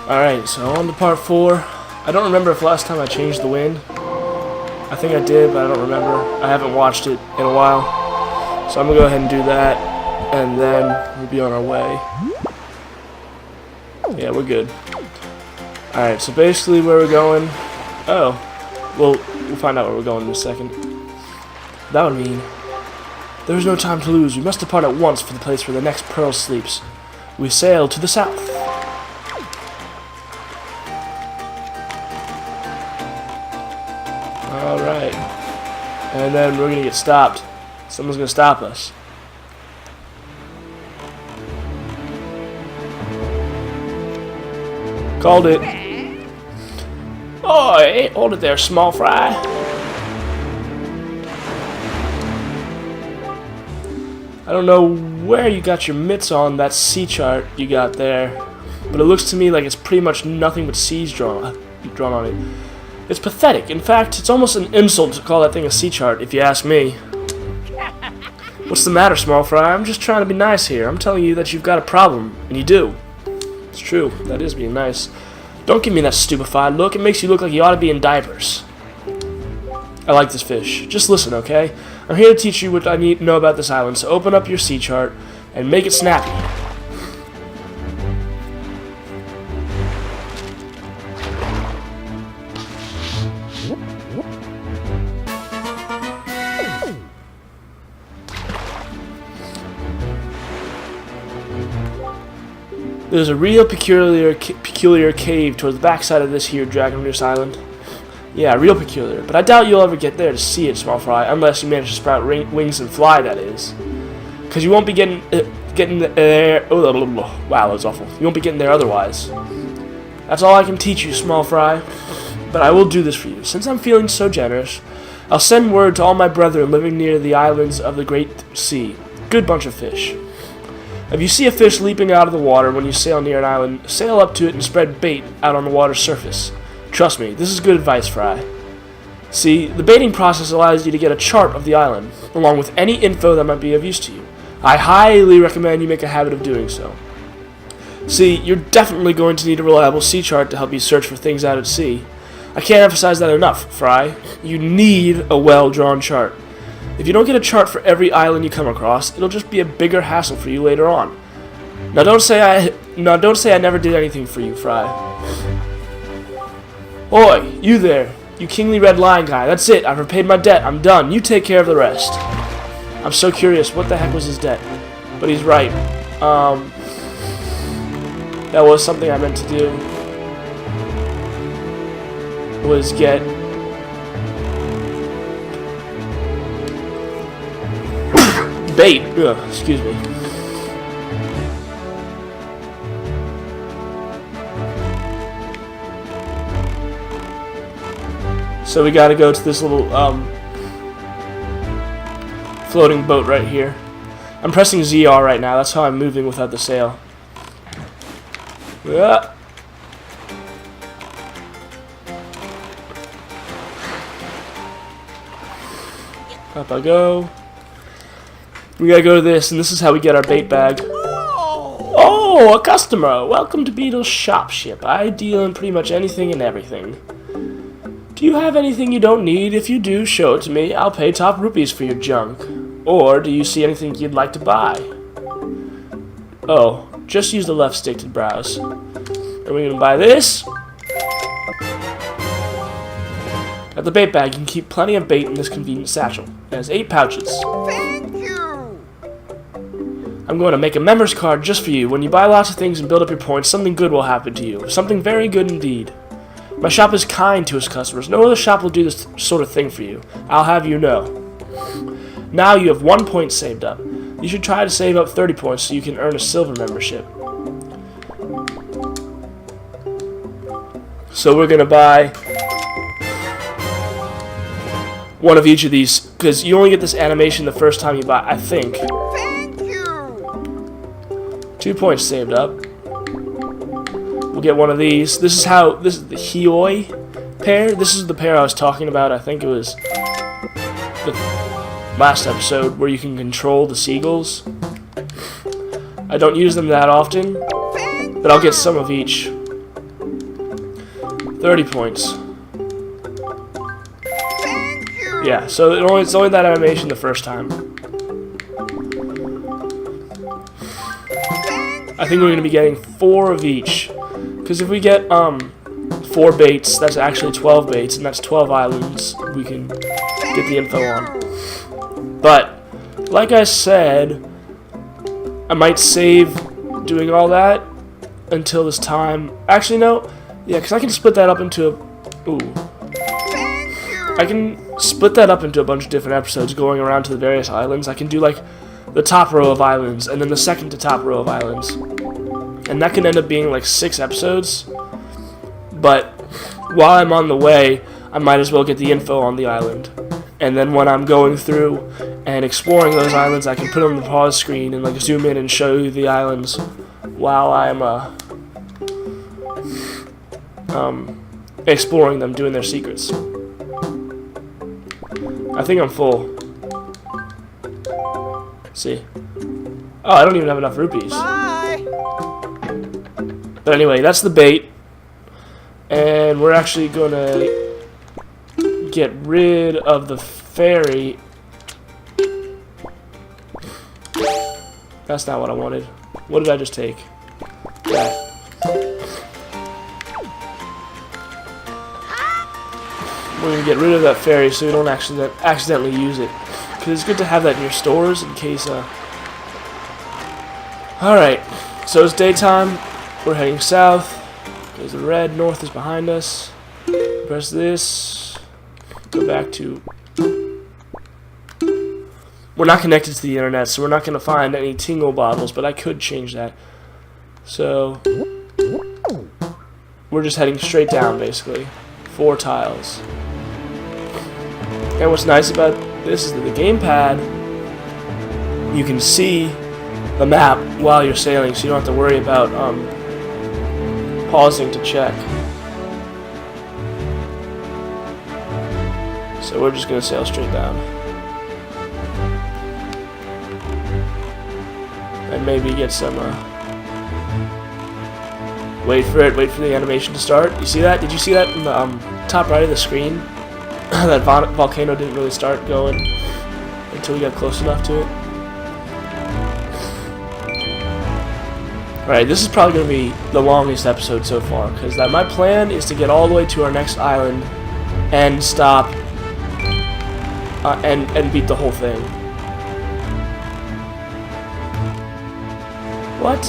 Alright, so on to part 4. I don't remember if last time I changed the wind. I think I did, but I don't remember. I haven't watched it in a while. So I'm going to go ahead and do that, and then we'll be on our way. Yeah, we're good. Alright, so basically where we're going... Oh, well, we'll find out where we're going in a second. That would mean... There is no time to lose. We must depart at once for the place where the next pearl sleeps. We sail to the south. Alright. And then we're gonna get stopped. Someone's gonna stop us. Called it. Oi, hold it there, small fry. I don't know where you got your mitts on that sea chart you got there, but it looks to me like it's pretty much nothing but seas drawn on it. It's pathetic. In fact, it's almost an insult to call that thing a sea chart, if you ask me. What's the matter, small fry? I'm just trying to be nice here. I'm telling you that you've got a problem, and you do. It's true. That is being nice. Don't give me that stupefied look. It makes you look like you ought to be in diapers. I like this fish. Just listen, okay? I'm here to teach you what I need to know about this island, so open up your sea chart and make it snappy. There's a real peculiar cave towards the backside of this here Dragonverse Island. Yeah, real peculiar. But I doubt you'll ever get there to see it, small fry, unless you manage to sprout wings and fly, that is. Because you won't be getting there... Oh, blah, blah, blah. Wow, that was awful. You won't be getting there otherwise. That's all I can teach you, small fry. But I will do this for you. Since I'm feeling so generous, I'll send word to all my brethren living near the islands of the Great Sea. Good bunch of fish. If you see a fish leaping out of the water when you sail near an island, sail up to it and spread bait out on the water's surface. Trust me, this is good advice, Fry. See, the baiting process allows you to get a chart of the island, along with any info that might be of use to you. I highly recommend you make a habit of doing so. See, you're definitely going to need a reliable sea chart to help you search for things out at sea. I can't emphasize that enough, Fry. You need a well-drawn chart. If you don't get a chart for every island you come across, it'll just be a bigger hassle for you later on. Now don't say I never did anything for you, Fry. Oi, you there, you kingly red lion guy. That's it. I've repaid my debt. I'm done. You take care of the rest. I'm so curious. What the heck was his debt? But he's right. That was something I meant to do. Was get bait. Ugh, excuse me. So we gotta go to this little floating boat right here. I'm pressing ZR right now. That's how I'm moving without the sail. Yeah. Up I go. We gotta go to this, and this is how we get our bait bag. Oh, a customer! Welcome to Beetle's Shopship. I deal in pretty much anything and everything. Do you have anything you don't need? If you do, show it to me. I'll pay top rupees for your junk. Or do you see anything you'd like to buy? Oh, just use the left stick to browse. Are we gonna buy this? At the bait bag, you can keep plenty of bait in this convenient satchel. It has 8 pouches. Thank you! I'm going to make a members card just for you. When you buy lots of things and build up your points, something good will happen to you. Something very good indeed. My shop is kind to its customers. No other shop will do this sort of thing for you. I'll have you know. Now you have 1 point saved up. You should try to save up 30 points so you can earn a silver membership. So we're going to buy one of each of these, because you only get this animation the first time you buy, I think. Thank you! 2 points saved up. We'll get one of these. This is the Hioi pair. This is the pair I was talking about. I think it was the last episode where you can control the seagulls. I don't use them that often, but I'll get some of each. 30 points. Thank you. Yeah, so it's only that animation the first time. I think we're going to be getting 4 of each. Because if we get 4 baits, that's actually 12 baits, and that's 12 islands we can get the info on. But, like I said, I might save doing all that until this time. Actually, no. Yeah, because I can split that up into a... Ooh. I can split that up into a bunch of different episodes going around to the various islands. I can do, like, the top row of islands, and then the second to top row of islands. And that can end up being, like, 6 episodes. But while I'm on the way, I might as well get the info on the island. And then when I'm going through and exploring those islands, I can put on the pause screen and, like, zoom in and show you the islands while I'm exploring them, doing their secrets. I think I'm full. Let's see. Oh, I don't even have enough rupees. Bye. But anyway, that's the bait. And we're actually gonna get rid of the fairy. That's not what I wanted. What did I just take? That. We're going to get rid of that fairy so we don't accidentally use it. Because it's good to have that in your stores in case... Alright, so it's daytime. We're heading south. There's the red, north is behind us. Press this. Go back to... We're not connected to the internet, so we're not going to find any tingle bottles, but I could change that. So... We're just heading straight down, basically. 4 tiles. And what's nice about this is that the gamepad, you can see the map while you're sailing, so you don't have to worry about pausing to check. So we're just going to sail straight down. And maybe get some... Wait for the animation to start. You see that? Did you see that in the top right of the screen? That volcano didn't really start going until we got close enough to it. Alright, this is probably going to be the longest episode so far, because my plan is to get all the way to our next island and stop and beat the whole thing. What?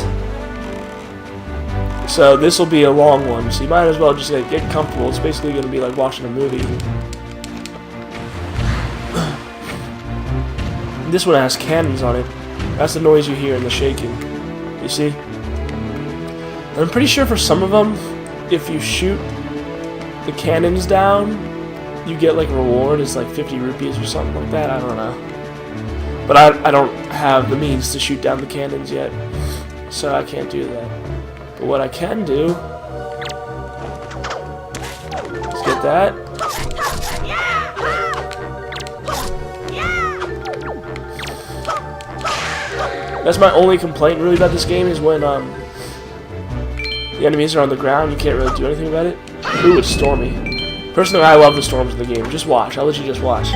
So this will be a long one, so you might as well just get comfortable. It's basically going to be like watching a movie. This one has cannons on it. That's the noise you hear in the shaking. You see? And I'm pretty sure for some of them, if you shoot the cannons down, you get like a reward. It's like 50 rupees or something like that. I don't know. But I don't have the means to shoot down the cannons yet, so I can't do that. But what I can do is get that. That's my only complaint really about this game, is when the enemies are on the ground, you can't really do anything about it. Ooh, it's stormy. Personally, I love the storms in the game. Just watch. I'll let you just watch.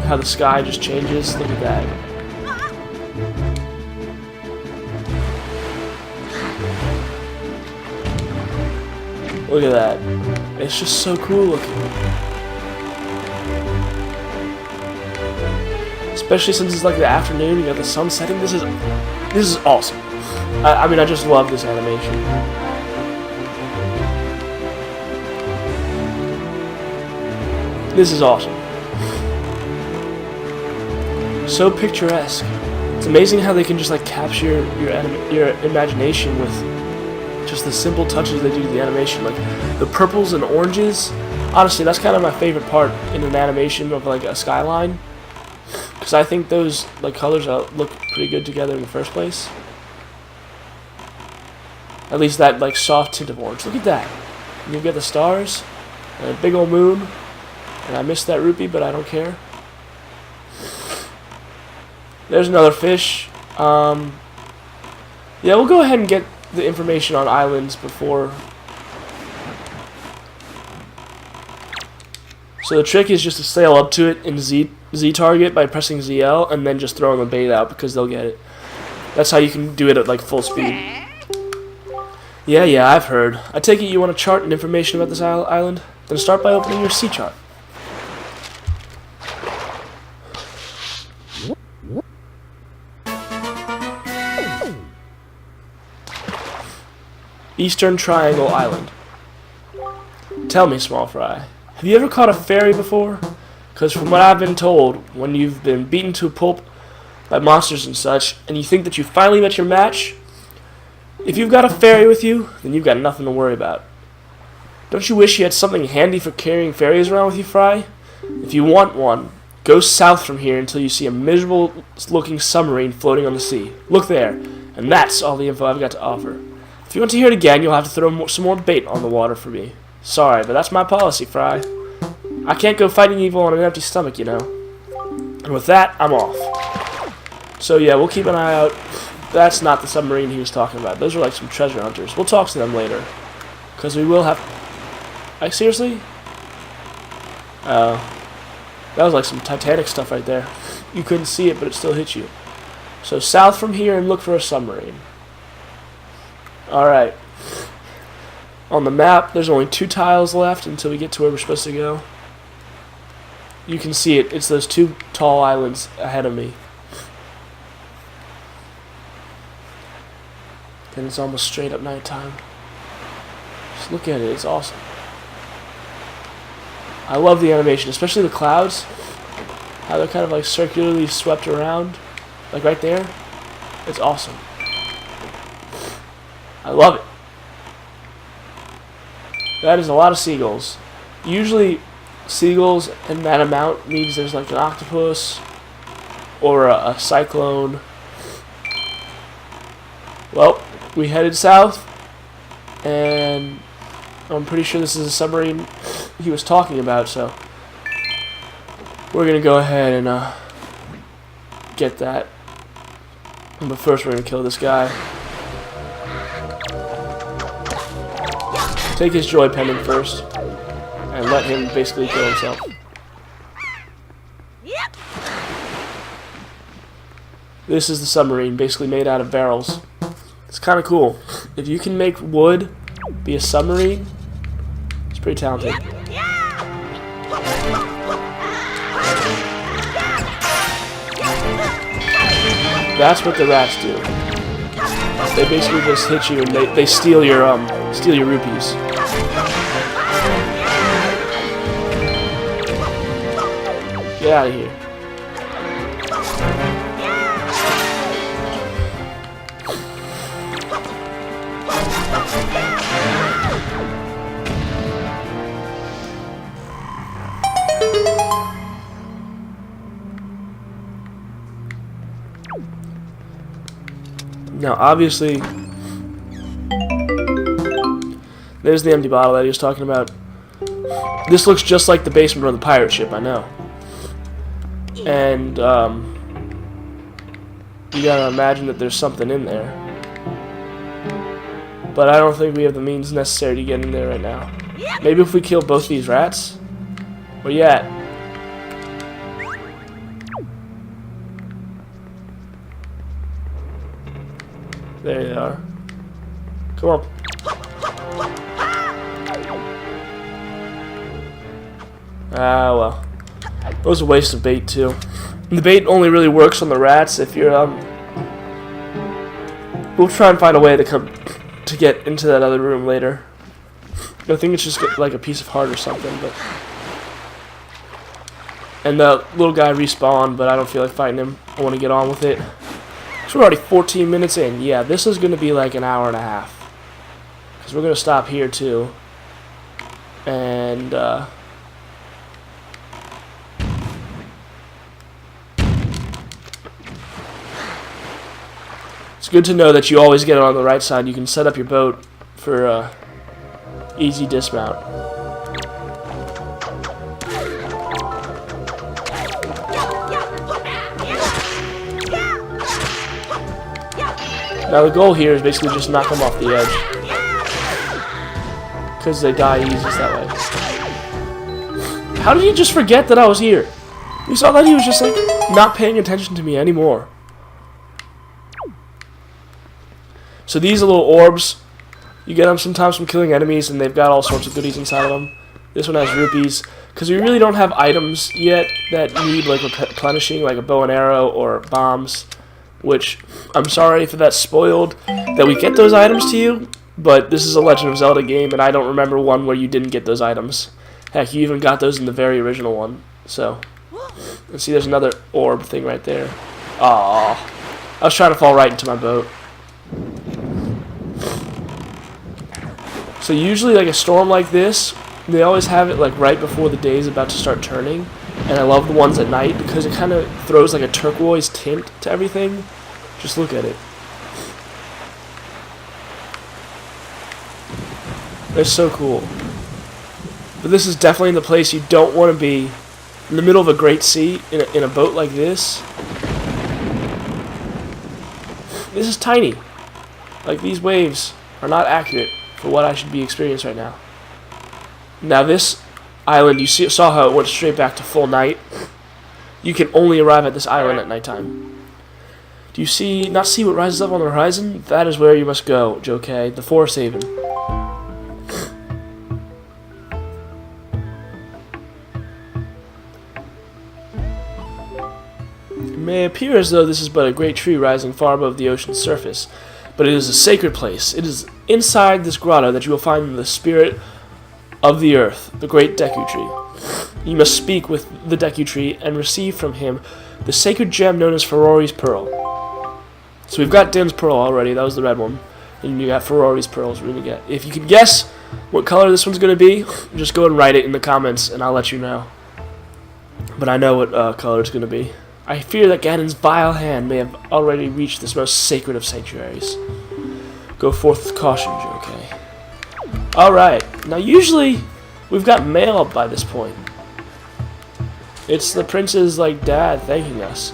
How the sky just changes. Look at that. Look at that. It's just so cool looking. Especially since it's like the afternoon, you got the sun setting. This is awesome. I mean, I just love this animation. This is awesome. So picturesque. It's amazing how they can just like capture your imagination with just the simple touches they do to the animation, like the purples and oranges. Honestly, that's kind of my favorite part in an animation of like a skyline, because I think those like colors look pretty good together in the first place. At least that like soft tint of orange. Look at that. And you get the stars and a big old moon. And I missed that rupee, but I don't care. There's another fish. Yeah, we'll go ahead and get the information on islands before. So the trick is just to sail up to it in Z target by pressing ZL and then just throwing the bait out because they'll get it. That's how you can do it at like full speed. Yeah, I've heard. I take it you want a chart and information about this island? Then start by opening your sea chart. Eastern Triangle Island. Tell me, small fry, have you ever caught a fairy before? Because from what I've been told, when you've been beaten to a pulp by monsters and such, and you think that you finally met your match, if you've got a fairy with you, then you've got nothing to worry about. Don't you wish you had something handy for carrying fairies around with you, Fry? If you want one, go south from here until you see a miserable-looking submarine floating on the sea. Look there, and that's all the info I've got to offer. If you want to hear it again, you'll have to throw some more bait on the water for me. Sorry, but that's my policy, Fry. I can't go fighting evil on an empty stomach, you know. And with that, I'm off. So yeah, we'll keep an eye out. That's not the submarine he was talking about. Those are like some treasure hunters. We'll talk to them later. Because we will have... Like, seriously? That was like some Titanic stuff right there. You couldn't see it, but it still hit you. So south from here and look for a submarine. Alright. On the map, there's only 2 tiles left until we get to where we're supposed to go. You can see it. It's those 2 tall islands ahead of me. And it's almost straight up nighttime. Just look at it. It's awesome. I love the animation, especially the clouds. How they're kind of like circularly swept around. Like right there. It's awesome. I love it. That is a lot of seagulls. Usually seagulls in that amount means there's like an octopus or a cyclone. Well, we headed south, and I'm pretty sure this is a submarine he was talking about, so we're gonna go ahead and get that. But first we're gonna kill this guy. Take his joy pendant first, and let him basically kill himself. This is the submarine, basically made out of barrels. It's kind of cool. If you can make wood be a submarine, it's pretty talented. That's what the rats do. They basically just hit you and they steal your rupees. Get out of here. Now, obviously, there's the empty bottle that he was talking about. This looks just like the basement of the pirate ship, I know. And, you gotta imagine that there's something in there. But I don't think we have the means necessary to get in there right now. Maybe if we kill both these rats? Where you at? There they are. Come on. Ah, well. It was a waste of bait, too. The bait only really works on the rats if you're, We'll try and find a way to get into that other room later. I think it's just like a piece of heart or something, but... And the little guy respawned, but I don't feel like fighting him. I want to get on with it. So we're already 14 minutes in. Yeah, this is going to be like an hour and a half. Because we're going to stop here too. And, it's good to know that you always get it on the right side. You can set up your boat for easy dismount. Now the goal here is basically just knock them off the edge. Because they die easiest that way. How did he just forget that I was here? You saw that he was just like not paying attention to me anymore. So these are little orbs. You get them sometimes from killing enemies, and they've got all sorts of goodies inside of them. This one has rupees. Because we really don't have items yet that need like replenishing, like a bow and arrow or bombs. Which, I'm sorry if that's spoiled, that we get those items to you. But this is a Legend of Zelda game, and I don't remember one where you didn't get those items. Heck, you even got those in the very original one. So, let's see, there's another orb thing right there. Aww. I was trying to fall right into my boat. So usually, like a storm like this, they always have it like right before the day is about to start turning. And I love the ones at night because it kind of throws like a turquoise tint to everything. Just look at it. They're so cool. But this is definitely the place you don't want to be, in the middle of a great sea, in a boat like this. This is tiny. Like, these waves are not accurate for what I should be experiencing right now. Now this island, you saw how it went straight back to full night. You can only arrive at this island at nighttime. Do you not see what rises up on the horizon? That is where you must go, Jokei, the Forest Haven. It may appear as though this is but a great tree rising far above the ocean's surface, but it is a sacred place. It is inside this grotto that you will find the spirit of the earth, the great Deku tree. You must speak with the Deku tree and receive from him the sacred gem known as Ferori's Pearl. So we've got Din's Pearl already, that was the red one. And you got Ferori's Pearls we're going to get. If you can guess what color this one's going to be, just go and write it in the comments and I'll let you know. But I know what color it's going to be. I fear that Ganon's vile hand may have already reached this most sacred of sanctuaries. Go forth with caution, Jokei. Alright, now usually we've got mail by this point. It's the prince's like dad thanking us.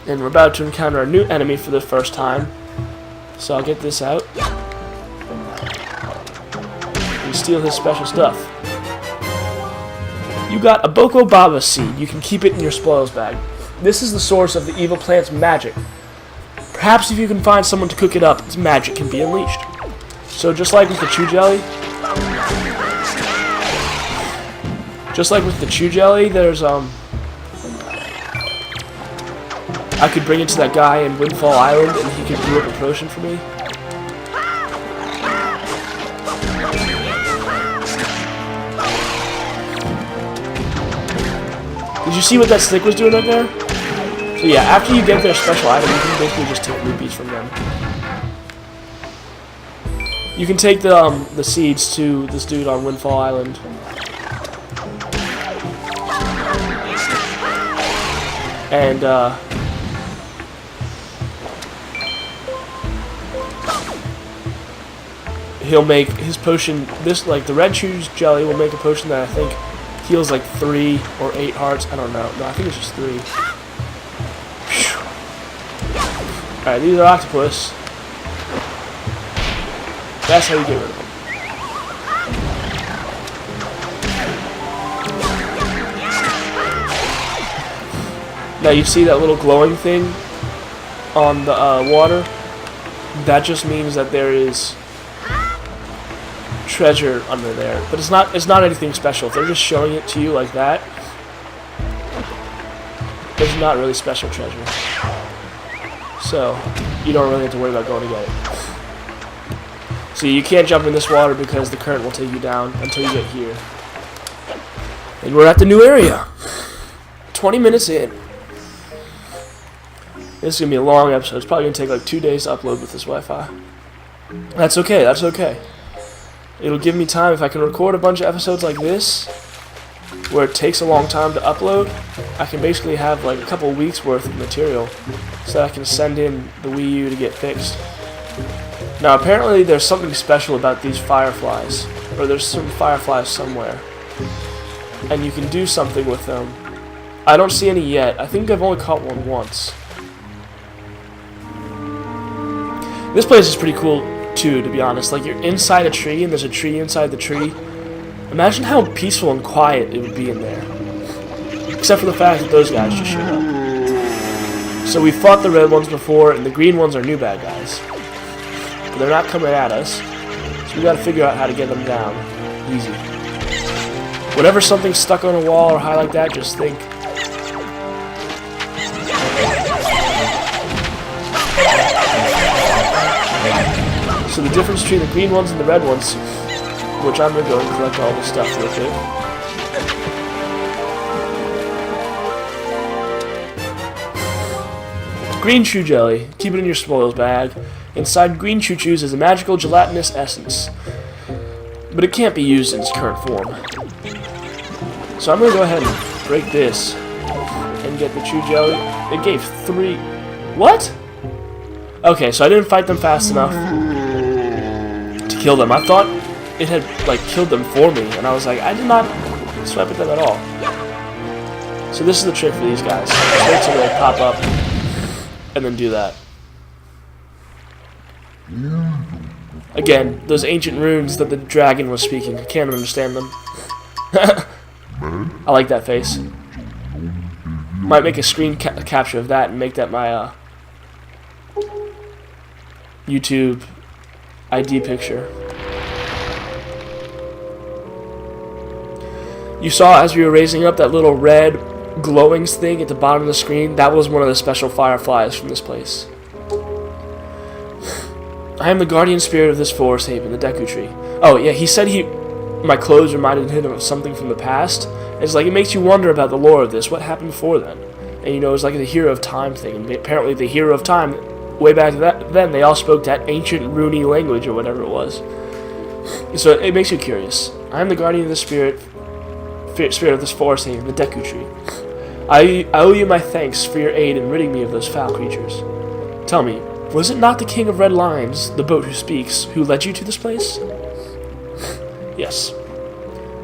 And we're about to encounter a new enemy for the first time. So I'll get this out. And steal his special stuff. You got a Boko Baba seed. You can keep it in your spoils bag. This is the source of the evil plant's magic. Perhaps if you can find someone to cook it up, its magic can be unleashed. So just like with the Chew Jelly, there's I could bring it to that guy in Windfall Island and he could brew up a potion for me. Did you see what that stick was doing right there? So yeah, after you get their special item, you can basically just take rupees from them. You can take the seeds to this dude on Windfall Island. And he'll make his potion, the red Chew Jelly will make a potion that I think heals like 3 or 8 hearts. I don't know. No, I think it's just 3. Alright, these are octopus. That's how you get rid of them. Now you see that little glowing thing on the water? That just means that there is treasure under there. But it's not anything special. If they're just showing it to you like that, there's not really special treasure. So you don't really have to worry about going to get it. See, you can't jump in this water because the current will take you down until you get here. And we're at the new area. 20 minutes in. This is going to be a long episode. It's probably going to take like 2 days to upload with this Wi-Fi. That's okay, that's okay. It'll give me time if I can record a bunch of episodes like this, where it takes a long time to upload. I can basically have like a couple weeks worth of material so that I can send in the Wii U to get fixed. Now apparently there's something special about these fireflies, or there's some fireflies somewhere, and you can do something with them. I don't see any yet. I think I've only caught one once. This place is pretty cool too, to be honest. Like, you're inside a tree and there's a tree inside the tree. Imagine how peaceful and quiet it would be in there. Except for the fact that those guys just showed up. So we fought the red ones before, and the green ones are new bad guys. But they're not coming at us, so we gotta figure out how to get them down. Easy. Whenever something's stuck on a wall or high like that, just think. So the difference between the green ones and the red ones, which I'm gonna go and collect all this stuff real quick. Green chew jelly. Keep it in your spoils bag. Inside green chew chews is a magical gelatinous essence, but it can't be used in its current form. So I'm gonna go ahead and break this and get the chew jelly. It gave 3. What? Okay, so I didn't fight them fast enough to kill them. I thought it had like killed them for me, and I was like, I did not swipe at them at all. So this is the trick for these guys. Just wait till they pop up and then do that. Again, those ancient runes that the dragon was speaking. I can't understand them. I like that face. Might make a screen capture of that and make that my YouTube ID picture. You saw as we were raising up that little red glowing thing at the bottom of the screen? That was one of the special fireflies from this place. I am the guardian spirit of this forest haven, the Deku tree. Oh yeah, he said my clothes reminded him of something from the past. It's like, it makes you wonder about the lore of this. What happened before then? And you know, it's like the Hero of Time thing. And apparently the Hero of Time, way back then, they all spoke that ancient Rooney language or whatever it was. So it makes you curious. I am the guardian of the spirit of this forest haven, the Deku tree. I owe you my thanks for your aid in ridding me of those foul creatures. Tell me, was it not the King of Red Lions, the boat who speaks, who led you to this place? Yes.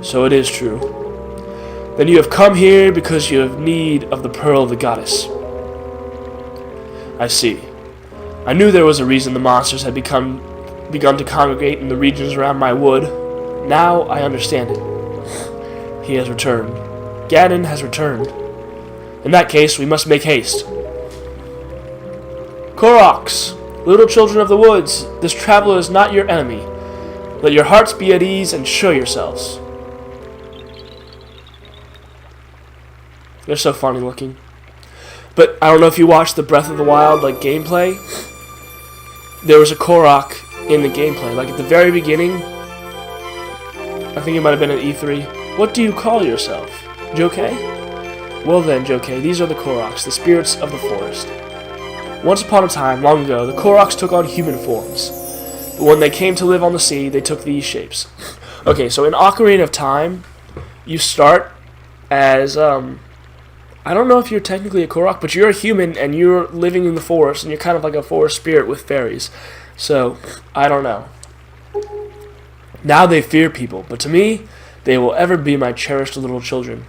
So it is true. Then you have come here because you have need of the pearl of the goddess. I see. I knew there was a reason the monsters had begun to congregate in the regions around my wood. Now I understand it. He has returned. Ganon has returned. In that case, we must make haste. Koroks, little children of the woods, this traveler is not your enemy. Let your hearts be at ease and show yourselves. They're so funny looking. But I don't know if you watched the Breath of the Wild gameplay. There was a Korok in the gameplay. Like at the very beginning, I think it might have been at E3. What do you call yourself? Jokei? Well then, Jokei, these are the Koroks, the spirits of the forest. Once upon a time, long ago, the Koroks took on human forms. But when they came to live on the sea, they took these shapes. Okay, so in Ocarina of Time, you start as, I don't know if you're technically a Korok, but you're a human and you're living in the forest, and you're kind of like a forest spirit with fairies. So, I don't know. Now they fear people, but to me, they will ever be my cherished little children.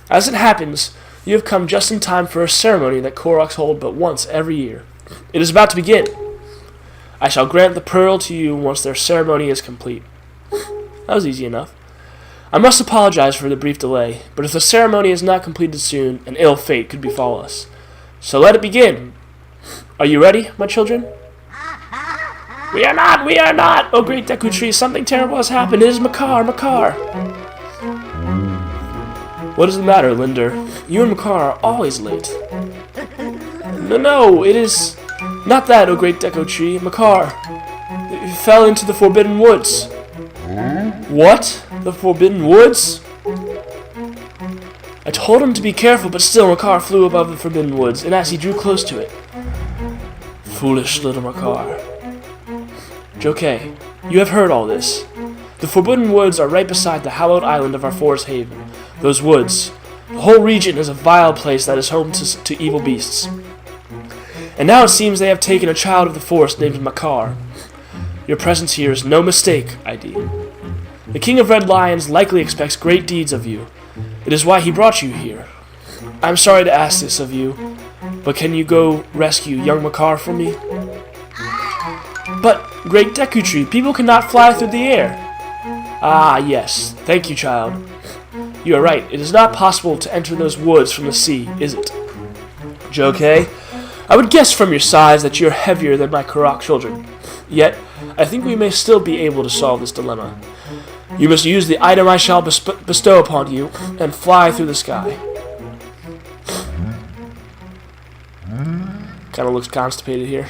As it happens, you have come just in time for a ceremony that Koroks hold but once every year. It is about to begin. I shall grant the pearl to you once their ceremony is complete. That was easy enough. I must apologize for the brief delay, but if the ceremony is not completed soon, an ill fate could befall us. So let it begin. Are you ready, my children? We are not! Oh great Deku tree, something terrible has happened. It is Makar. What is the matter, Linder? You and Makar are always late. No, it is not that, oh great Deku tree. Makar fell into the Forbidden Woods. What? The Forbidden Woods? I told him to be careful, but still Makar flew above the Forbidden Woods, and as he drew close to it... Foolish little Makar. Jokei, you have heard all this. The Forbidden Woods are right beside the hallowed island of our forest haven. Those woods. The whole region is a vile place that is home to evil beasts. And now it seems they have taken a child of the forest named Makar. Your presence here is no mistake, I deem. The King of Red Lions likely expects great deeds of you. It is why he brought you here. I'm sorry to ask this of you, but can you go rescue young Makar for me? But, great Deku Tree, people cannot fly through the air. Ah, yes. Thank you, child. You are right. It is not possible to enter those woods from the sea, is it? Jokei, I would guess from your size that you are heavier than my Korok children. Yet, I think we may still be able to solve this dilemma. You must use the item I shall bestow upon you and fly through the sky. Kind of looks constipated here.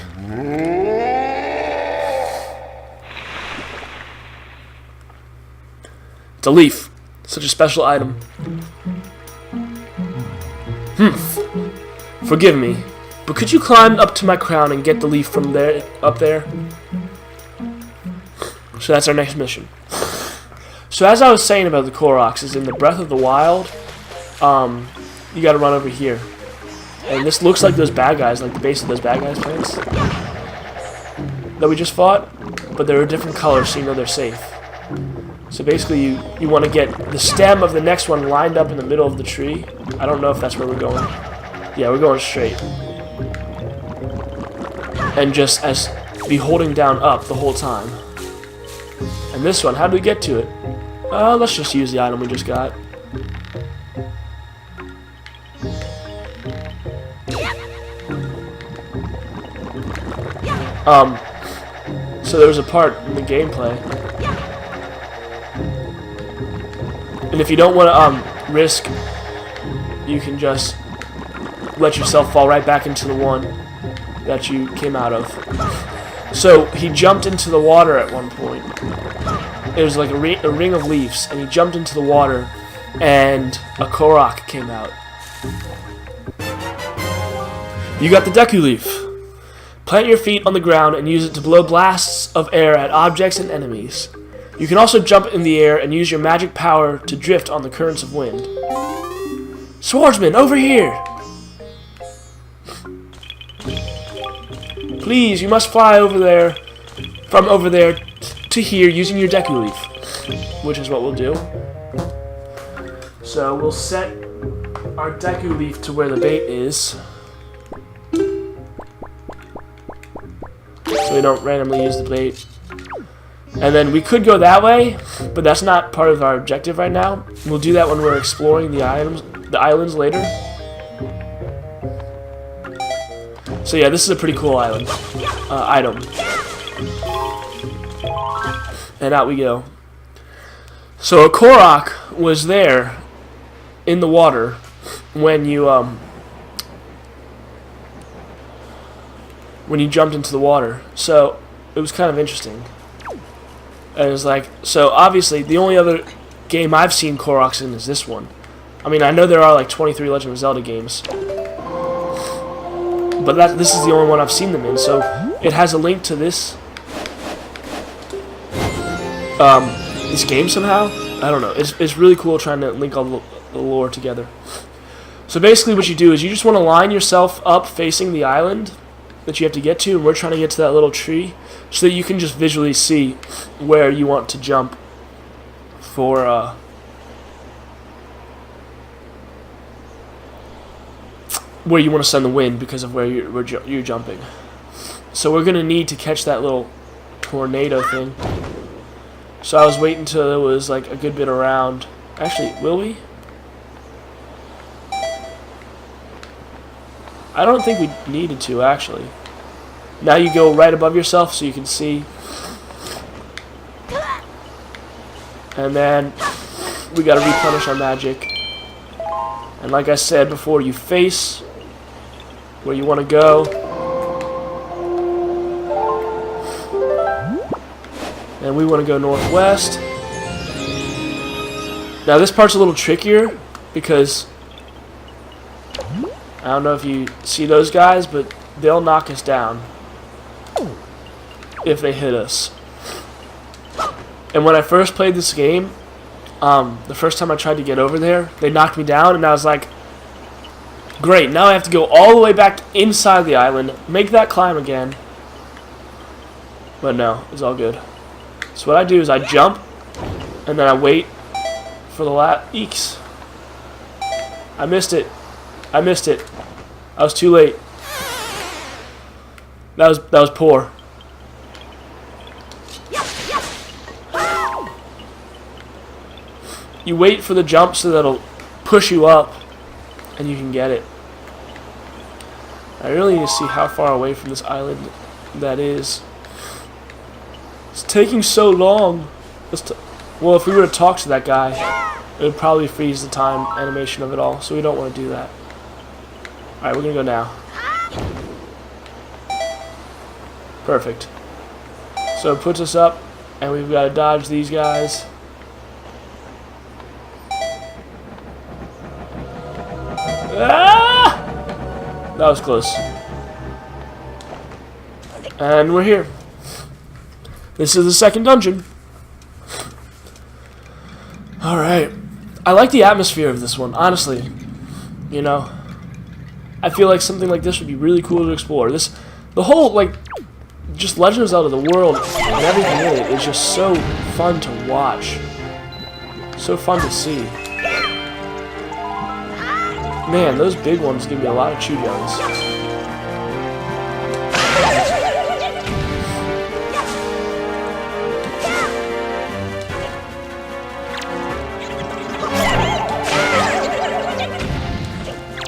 It's a leaf. Such a special item. Forgive me, but could you climb up to my crown and get the leaf from there, up there? So that's our next mission. So as I was saying about the Koroks, is in the Breath of the Wild, you gotta run over here. And this looks like those bad guys, like the base of those bad guys' plants that we just fought, but they're a different color so you know they're safe. So basically you want to get the stem of the next one lined up in the middle of the tree. I don't know if that's where we're going. Yeah, we're going straight. And just be holding down up the whole time. And this one, how do we get to it? Let's just use the item we just got. So there was a part in the gameplay. And if you don't want to risk, you can just let yourself fall right back into the one that you came out of. So he jumped into the water at one point. It was like a ring of leaves, and he jumped into the water, and a Korok came out. You got the Deku leaf. Plant your feet on the ground and use it to blow blasts of air at objects and enemies. You can also jump in the air and use your magic power to drift on the currents of wind. Swordsman, over here! Please, you must fly over there, from over there to here using your Deku leaf, which is what we'll do. So we'll set our Deku leaf to where the bait is, so we don't randomly use the bait. And then we could go that way, but that's not part of our objective right now. We'll do that when we're exploring the islands later. So yeah, this is a pretty cool item. And out we go. So a Korok was there in the water when you jumped into the water. So it was kind of interesting. And it was like, so obviously the only other game I've seen Koroks in is this one. I mean, I know there are like 23 Legend of Zelda games, but this is the only one I've seen them in. So it has a link to this this game somehow. I don't know. It's really cool trying to link all the lore together. So basically what you do is you just want to line yourself up facing the island that you have to get to, and we're trying to get to that little tree so that you can just visually see where you want to jump for where you want to send the wind because of where you're jumping. So we're going to need to catch that little tornado thing. So I was waiting till it was like a good bit around. Actually, will we? I don't think we needed to, actually. Now you go right above yourself so you can see. And then we gotta replenish our magic. And like I said before, you face where you want to go. And we want to go northwest. Now this part's a little trickier because I don't know if you see those guys, but they'll knock us down if they hit us. And when I first played this game, the first time I tried to get over there, they knocked me down, and I was like, great, now I have to go all the way back inside the island, make that climb again. But no, it's all good. So what I do is I jump, and then I wait for the eeks. I missed it. I missed it. I was too late. That was poor. you wait for the jump so that'll push you up, and you can get it. I really need to see how far away from this island that is. It's taking so long. Well, if we were to talk to that guy, it would probably freeze the time animation of it all, so we don't want to do that. Alright, we're going to go now. Perfect. So it puts us up, and we've got to dodge these guys. Ah! That was close. And we're here. This is the second dungeon. Alright. I like the atmosphere of this one, honestly. You know, I feel like something like this would be really cool to explore. The whole, like, just Legend of Zelda, the world, and everything in it is just so fun to watch. So fun to see. Man, those big ones give me a lot of chew gums.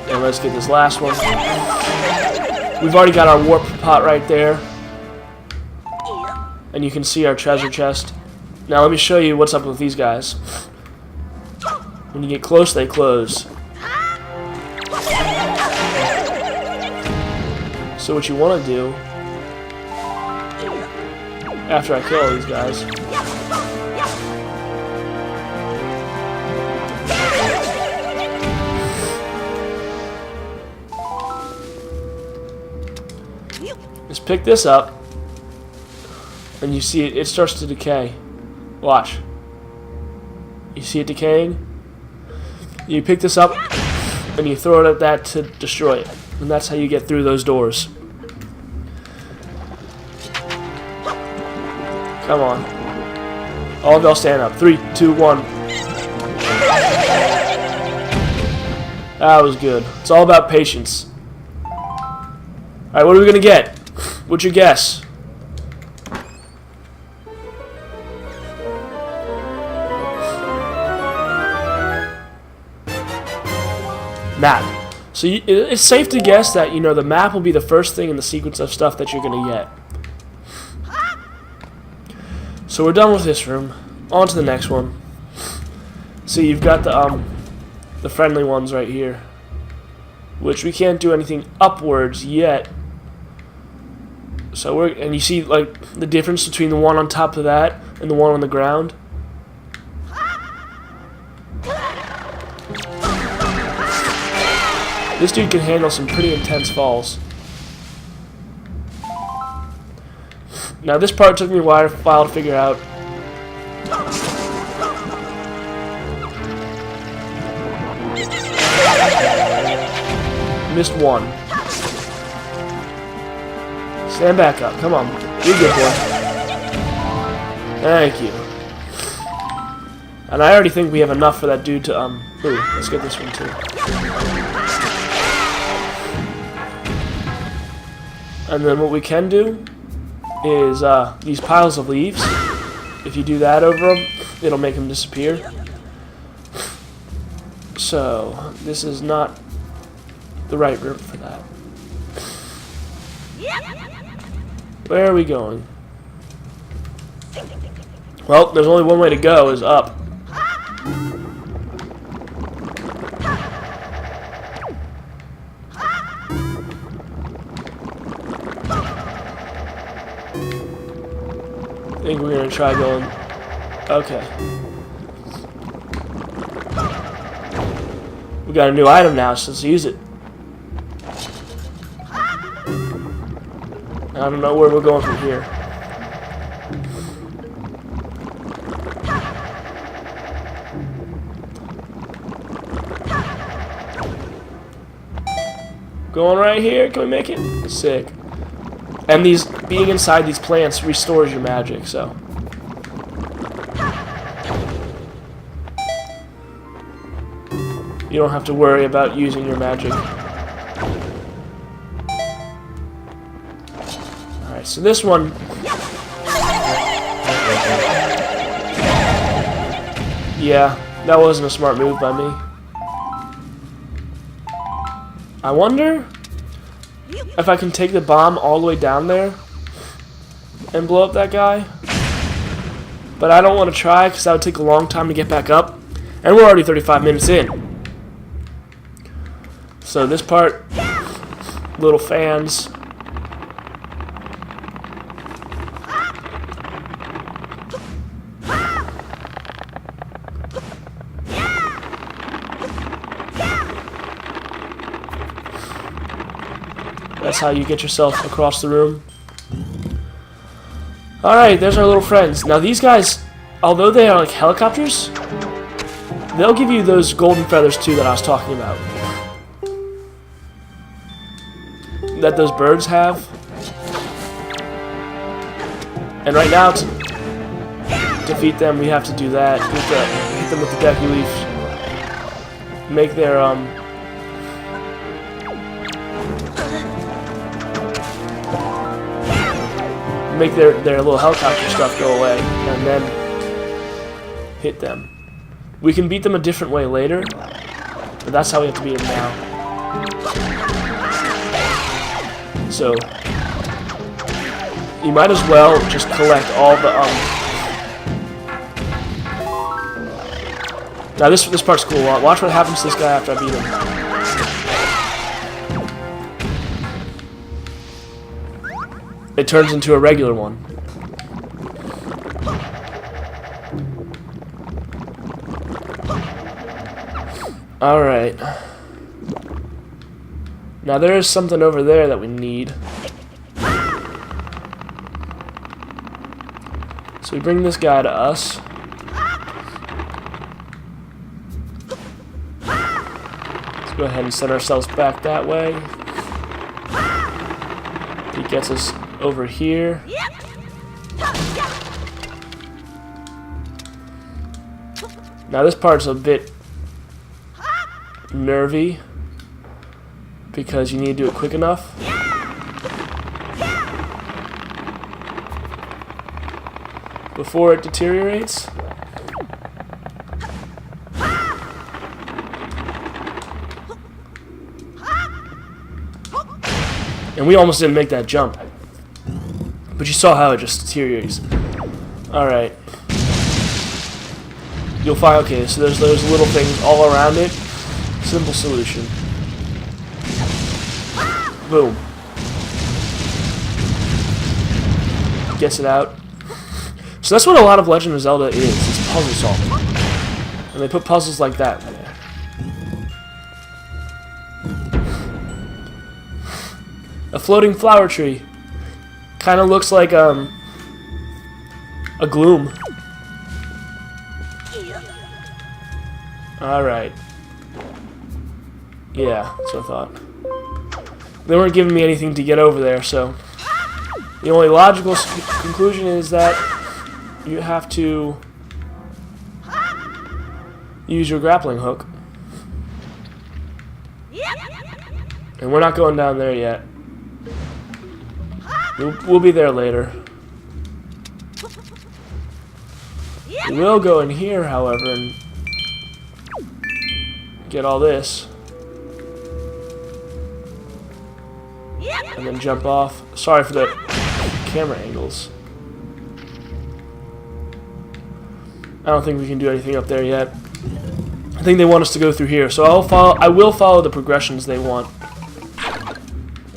And let's get this last one. We've already got our warp pot right there. And you can see our treasure chest. Now let me show you what's up with these guys. When you get close, they close. So what you want to do, after I kill all these guys, is pick this up, and you see it starts to decay. Watch. You see it decaying? You pick this up, and you throw it at that to destroy it. And that's how you get through those doors. Come on. All of y'all stand up. 3, 2, 1. That was good. It's all about patience. Alright, what are we gonna get? What's your guess? Map. So it's safe to guess that, you know, the map will be the first thing in the sequence of stuff that you're going to get. So we're done with this room. On to the next one. See, you've got the friendly ones right here, which we can't do anything upwards yet. So and you see like the difference between the one on top of that and the one on the ground. This dude can handle some pretty intense falls. Now this part took me a while to figure out. Missed one. Stand back up. Come on. You're good, boy. Thank you. And I already think we have enough for that dude to, ooh, let's get this one too. And then what we can do is these piles of leaves. If you do that over them, it'll make them disappear. So this is not the right route for that. Where are we going? Well, there's only one way to go, is up. I think we're gonna try going. Okay. We got a new item now, so let's use it. I don't know where we're going from here. Going right here. Can we make it? Sick. And these being inside these plants restores your magic, so. You don't have to worry about using your magic. Alright, so this one. Yeah, That wasn't a smart move by me. I wonder if I can take the bomb all the way down there and blow up that guy. But I don't want to try because that would take a long time to get back up. And we're already 35 minutes in. So this part, little fans. That's how you get yourself across the room. Alright, there's our little friends. Now these guys, although they are like helicopters, they'll give you those golden feathers too that I was talking about. That those birds have. And right now, to defeat them, we have to do that. We have to hit them with the Deku Leaf. Make their, make their little helicopter stuff go away, and then hit them. We can beat them a different way later, but that's how we have to beat them now. So you might as well just collect all the Now this part's cool. Watch what happens to this guy after I beat him. It turns into a regular one. Alright. Now there is something over there that we need. So we bring this guy to us. Let's go ahead and set ourselves back that way. He gets us over here. Now this part's a bit nervy because you need to do it quick enough. Before it deteriorates. And we almost didn't make that jump. But you saw how it just deteriorates. Alright. You'll find, okay, so there's those little things all around it. Simple solution. Boom. Gets it out. So that's what a lot of Legend of Zelda is. It's puzzle solving. And they put puzzles like that in there. A floating flower tree. Kind of looks like a gloom. Alright. Yeah, that's what I thought. They weren't giving me anything to get over there, so the only logical conclusion is that you have to use your grappling hook. And we're not going down there yet. We'll be there later. We will go in here, however, and get all this. And then jump off. Sorry for the camera angles. I don't think we can do anything up there yet. I think they want us to go through here, so I will follow the progressions they want.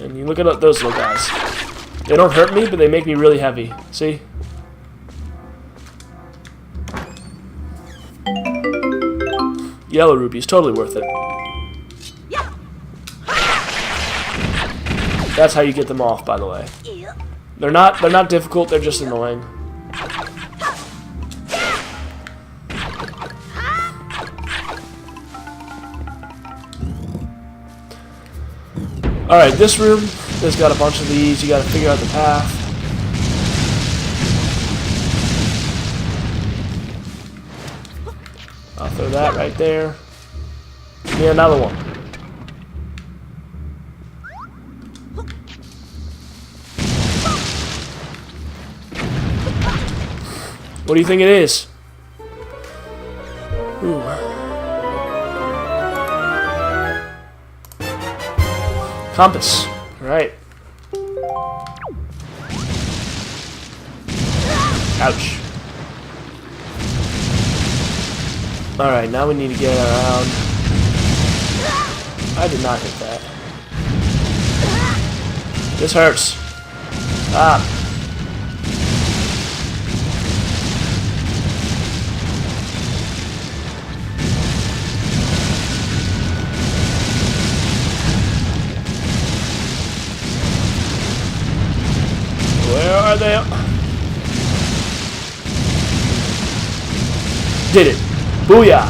And you look at those little guys. They don't hurt me, but they make me really heavy. See? Yellow rupees, totally worth it. That's how you get them off, by the way. They're not difficult, they're just annoying. Alright, this room has got a bunch of these. You gotta figure out the path. I'll throw that right there. Give me another one. What do you think it is? Ooh. Compass. Alright. Ouch. Alright, now we need to get around. I did not hit that. This hurts. Ah. Where are they? Did it. Booyah!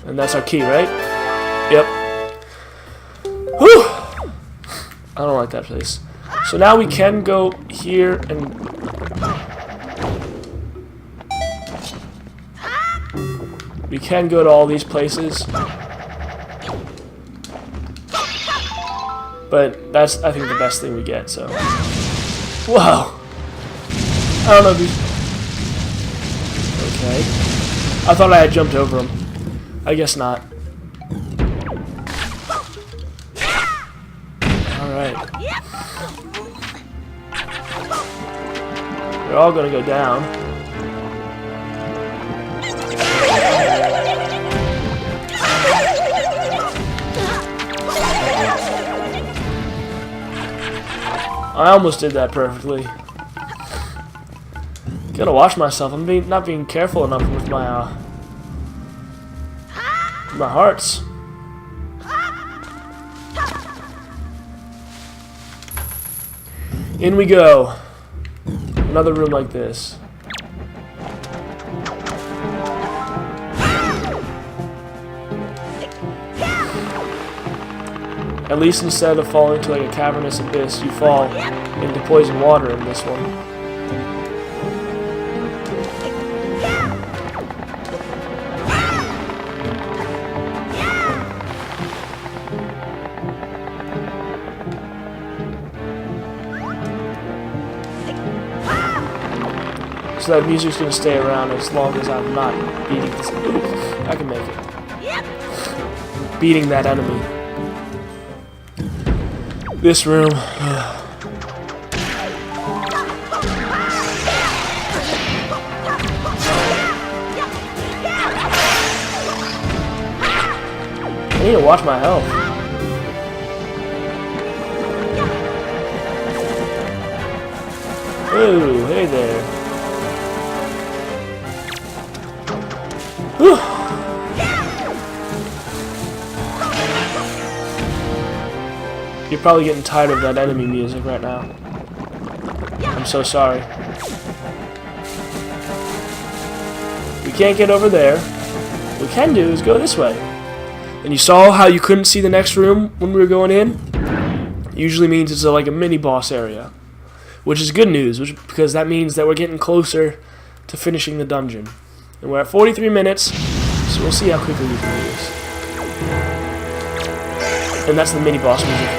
And that's our key, right? Yep. Whew! I don't like that place. So now we can go here and... We can go to all these places. But that's, I think, the best thing we get, so... Whoa! I don't know if these... Okay. I thought I had jumped over him. I guess not. Alright. They're all gonna go down. I almost did that perfectly. Gotta watch myself. I'm not being careful enough with my my hearts. In we go. Another room like this. At least instead of falling to like a cavernous abyss, you fall into poison water in this one. So that music's gonna stay around as long as I'm not beating this. Ooh, I can make it. Beating that enemy. This room. I need to watch my health. Ooh, hey there. Whew. You're probably getting tired of that enemy music right now. I'm so sorry. We can't get over there. What we can do is go this way. And you saw how you couldn't see the next room when we were going in? Usually means it's like a mini boss area. Which is good news, because that means that we're getting closer to finishing the dungeon. And we're at 43 minutes, so we'll see how quickly we can do this. And that's the mini boss music.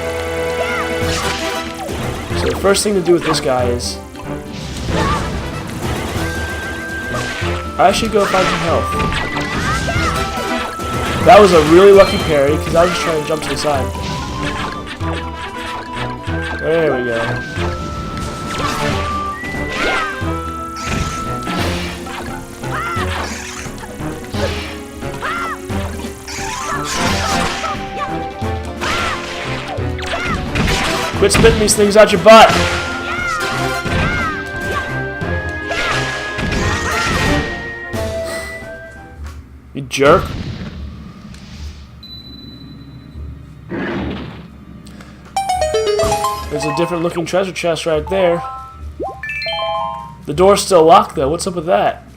So the first thing to do with this guy is... I should go find some health. That was a really lucky parry, because I was just trying to jump to the side. There we go. Quit spitting these things out your butt! You jerk. There's a different looking treasure chest right there. The door's still locked though. What's up with that?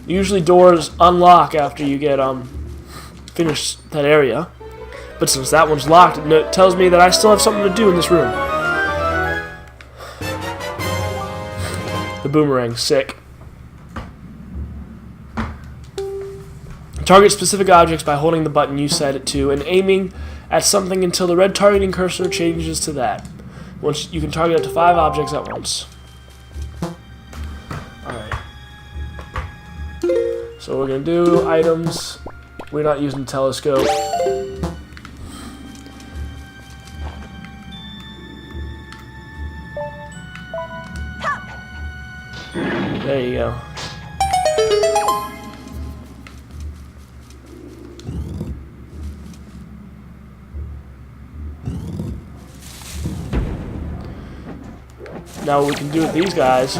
Usually doors unlock after you get finish that area. But since that one's locked, it tells me that I still have something to do in this room. The boomerang, sick. Target specific objects by holding the button you set it to and aiming at something until the red targeting cursor changes to that. Once you can target up to 5 objects at once. Alright. So we're gonna do items. We're not using the telescope. There you go. Now what we can do with these guys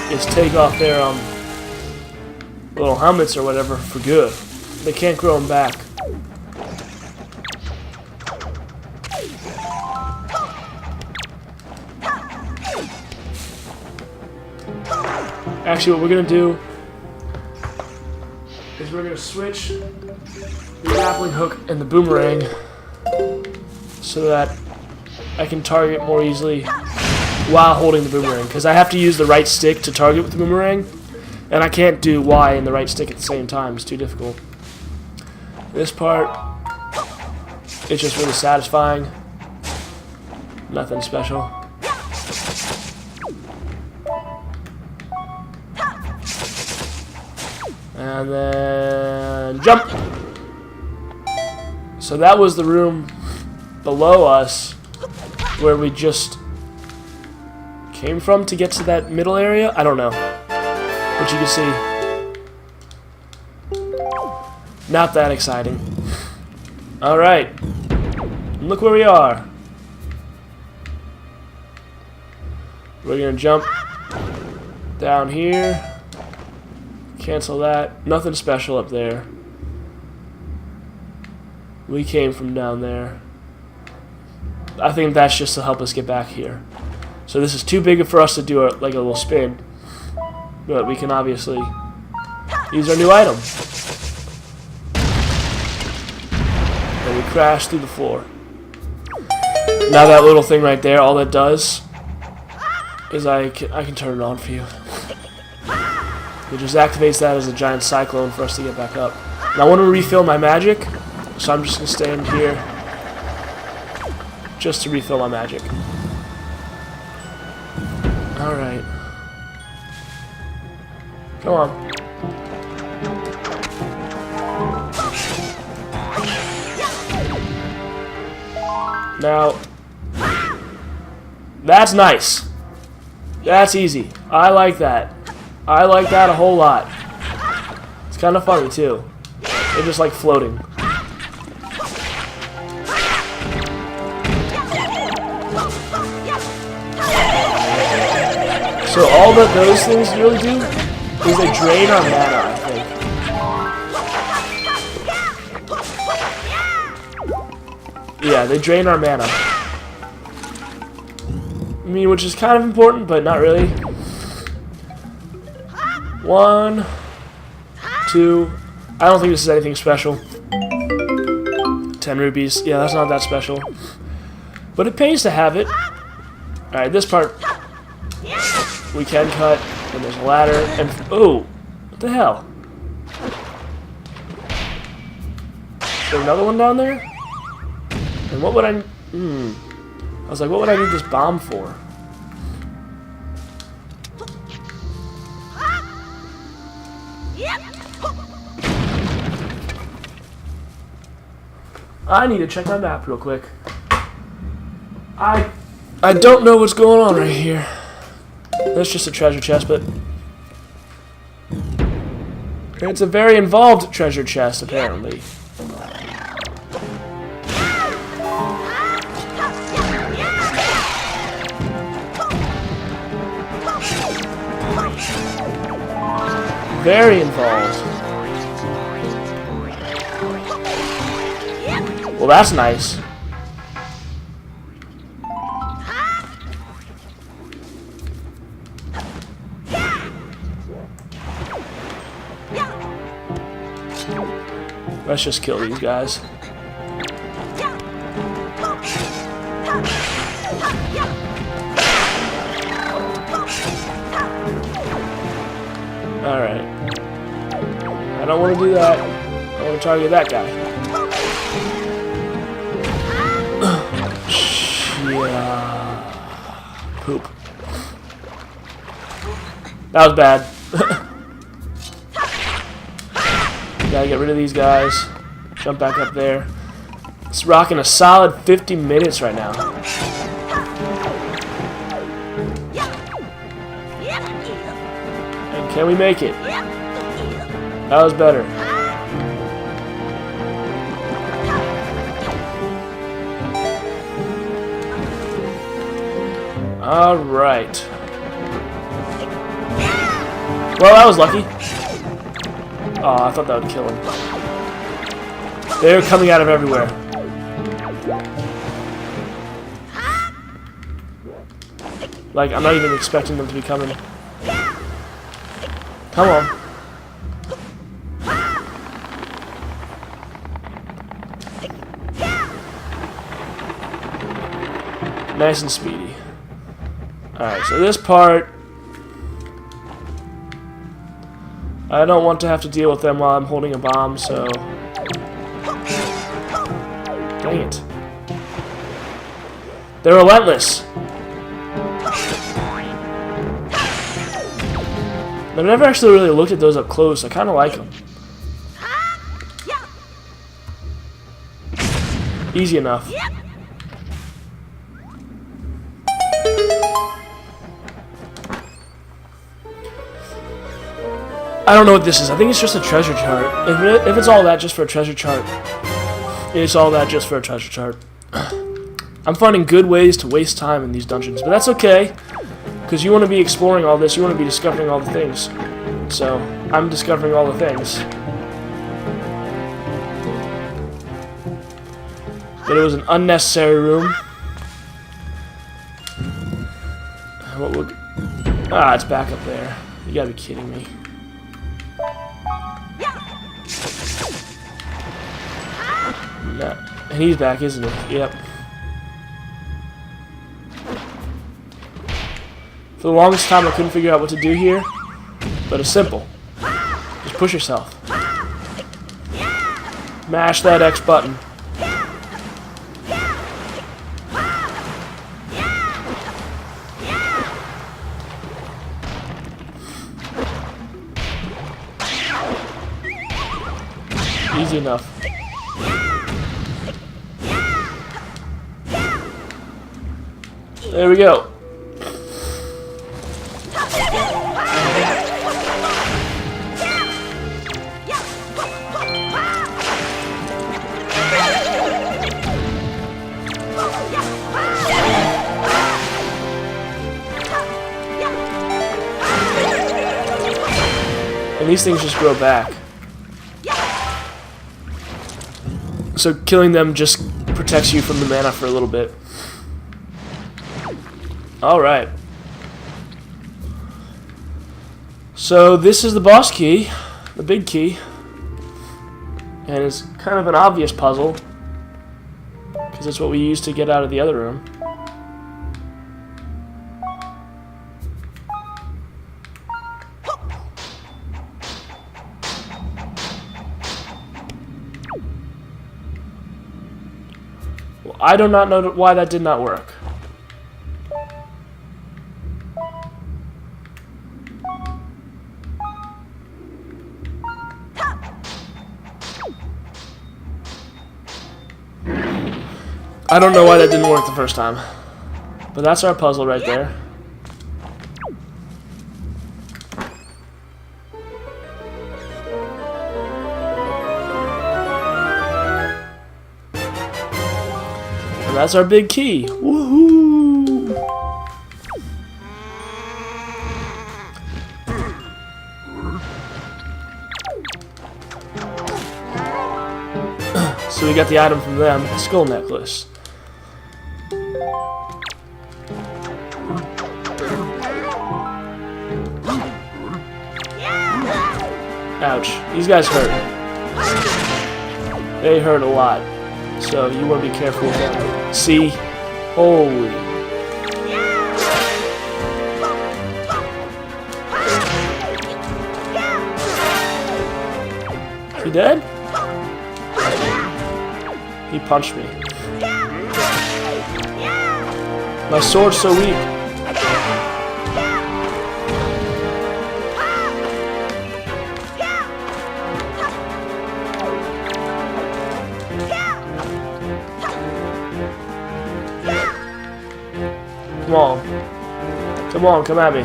is take off their little helmets or whatever for good. They can't grow them back. Actually, what we're gonna do is we're gonna switch the grappling hook and the boomerang so that I can target more easily while holding the boomerang, because I have to use the right stick to target with the boomerang, and I can't do Y and the right stick at the same time. It's too difficult. This part, it's just really satisfying. Nothing special. And then jump! So that was the room below us where we just came from to get to that middle area. I don't know. But you can see, not that exciting. Alright. Look where we are. We're gonna jump down here. Cancel that. Nothing special up there. We came from down there. I think that's just to help us get back here. So this is too big for us to do like a little spin. But we can obviously use our new item. And we crash through the floor. Now that little thing right there, all that does is I can turn it on for you. It just activates that as a giant cyclone for us to get back up. And I want to refill my magic, so I'm just going to stand here just to refill my magic. Alright. Come on. Now, that's nice. That's easy. I like that. I like that a whole lot. It's kind of funny too. They're just like floating. So all that those things really do is they drain our mana, I think. Yeah, they drain our mana. I mean, which is kind of important, but not really. 1, 2. I don't think this is anything special. 10 rupees. Yeah, that's not that special. But it pays to have it. Alright, this part we can cut. And there's a ladder. And oh! What the hell? Is there another one down there? And what would I... I was like, what would I need this bomb for? I need to check my map real quick. I don't know what's going on right here. That's just a treasure chest, but it's a very involved treasure chest, apparently. Very involved. Well, that's nice. Let's just kill these guys. Alright. I don't want to do that. I want to target that guy. Yeah. Poop. That was bad. Gotta get rid of these guys. Jump back up there. It's rocking a solid 50 minutes right now. And can we make it? That was better. Alright. Well, that was lucky. Oh, I thought that would kill him. They're coming out of everywhere. Like, I'm not even expecting them to be coming. Come on. Nice and speedy. Alright, so this part, I don't want to have to deal with them while I'm holding a bomb, so... Dang it. They're relentless. I've never actually really looked at those up close. I kind of like them. Easy enough. I don't know what this is. I think it's just a treasure chart. If it's all that just for a treasure chart, it's all that just for a treasure chart. I'm finding good ways to waste time in these dungeons, but that's okay, because you want to be exploring all this. You want to be discovering all the things. So I'm discovering all the things. But it was an unnecessary room. What would? Ah, it's back up there. You gotta be kidding me. No. And he's back, isn't he? Yep. For the longest time I couldn't figure out what to do here, but it's simple. Just push yourself. Mash that X button. Easy enough. There we go. And these things just grow back. So killing them just protects you from the mana for a little bit. Alright. So this is the boss key, the big key. And it's kind of an obvious puzzle, because it's what we used to get out of the other room. Well, I do not know why that did not work. I don't know why that didn't work the first time. But that's our puzzle right there. And that's our big key. Woohoo! So we got the item from them, the skull necklace. Ouch. These guys hurt. They hurt a lot. So you want to be careful with them. See? Holy. Is he dead? He punched me. My sword's so weak. Come on. Come on, come at me.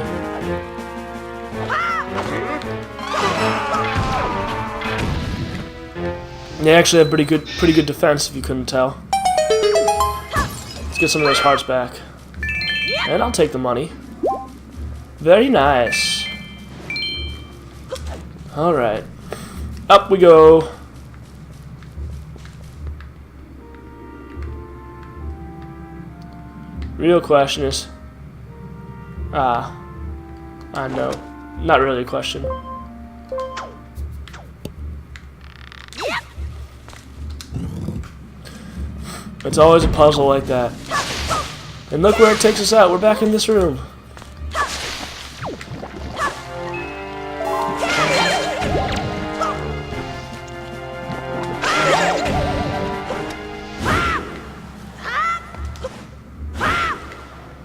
They actually have pretty good defense, if you couldn't tell. Let's get some of those hearts back. And I'll take the money. Very nice. Alright. Up we go. Real question is... I know. Not really a question. It's always a puzzle like that. And look where it takes us out. We're back in this room.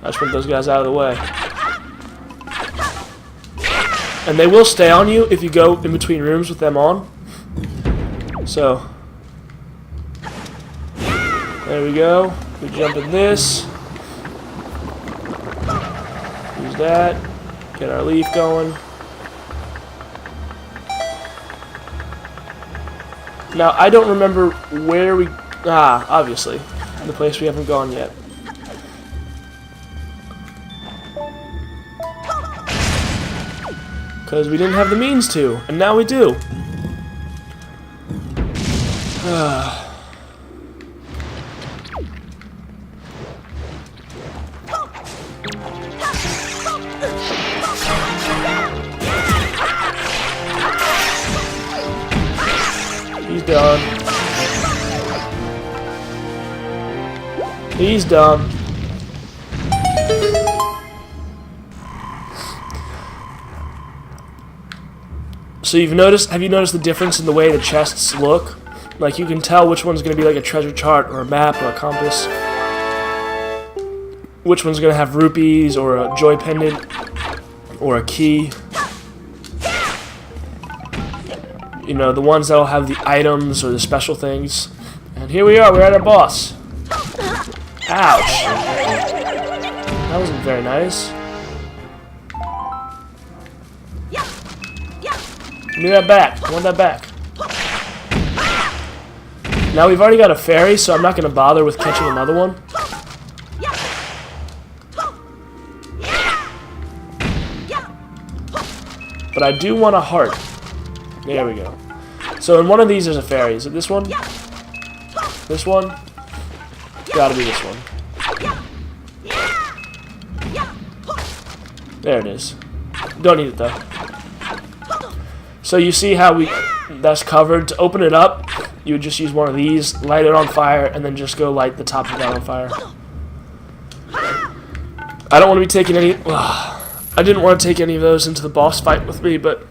I just want those guys out of the way. And they will stay on you if you go in between rooms with them on. So, there we go. We jump in this. Use that. Get our leaf going. Now, I don't remember where we... obviously. The place we haven't gone yet. Because we didn't have the means to, and now we do. He's done. He's done. So have you noticed the difference in the way the chests look? Like, you can tell which one's going to be like a treasure chart or a map or a compass. Which one's going to have rupees or a joy pendant or a key. You know, the ones that'll have the items or the special things. And here we are, we're at our boss. Ouch. That wasn't very nice. Give me that back. I want that back. Now we've already got a fairy, so I'm not going to bother with catching another one. But I do want a heart. There we go. So in one of these there's a fairy. Is it this one? This one? Gotta be this one. There it is. Don't need it though. So you see how that's covered. To open it up, you would just use one of these, light it on fire, and then just go light the top of that on fire. I don't want to be taking any... I didn't want to take any of those into the boss fight with me, but...